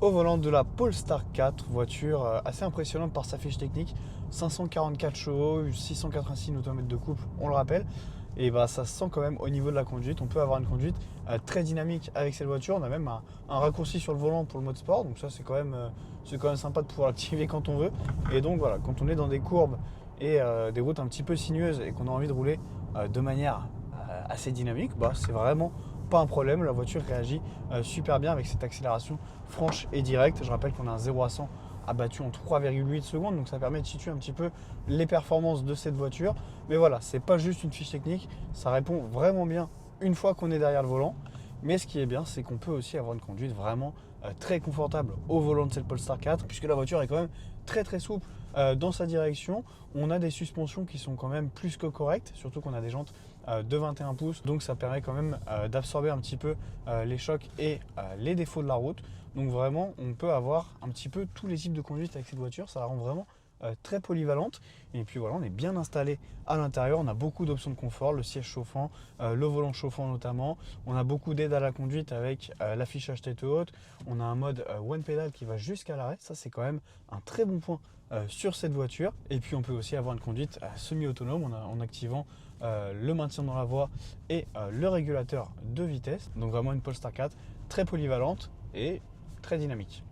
Au volant de la Polestar 4, voiture assez impressionnante par sa fiche technique, 544 chevaux, 686 Nm de couple, on le rappelle. Et bah, ça se sent quand même au niveau de la conduite. On peut avoir une conduite très dynamique avec cette voiture. On a même un raccourci sur le volant pour le mode sport. Donc ça, c'est quand même sympa de pouvoir l'activer quand on veut. Et donc voilà, quand on est dans des courbes et des routes un petit peu sinueuses et qu'on a envie de rouler de manière assez dynamique, bah, c'est vraiment pas un problème. La voiture réagit super bien avec cette accélération franche et directe. Je rappelle qu'on a un 0 à 100 abattu en 3,8 secondes, donc ça permet de situer un petit peu les performances de cette voiture. Mais voilà, c'est pas juste une fiche technique, ça répond vraiment bien une fois qu'on est derrière le volant. Mais ce qui est bien, c'est qu'on peut aussi avoir une conduite vraiment très confortable au volant de cette Polestar 4, puisque la voiture est quand même très souple dans sa direction. On a des suspensions qui sont quand même plus que correctes, surtout qu'on a des jantes de 21 pouces, donc ça permet quand même d'absorber un petit peu les chocs et les défauts de la route. Donc vraiment, on peut avoir un petit peu tous les types de conduite avec cette voiture, ça la rend vraiment très polyvalente. Et puis voilà, on est bien installé à l'intérieur, on a beaucoup d'options de confort, le siège chauffant, le volant chauffant notamment. On a beaucoup d'aide à la conduite avec l'affichage tête haute. On a un mode one pedal qui va jusqu'à l'arrêt, ça c'est quand même un très bon point sur cette voiture. Et puis on peut aussi avoir une conduite semi-autonome en activant le maintien dans la voie et le régulateur de vitesse. Donc vraiment une Polestar 4 très polyvalente et très dynamique.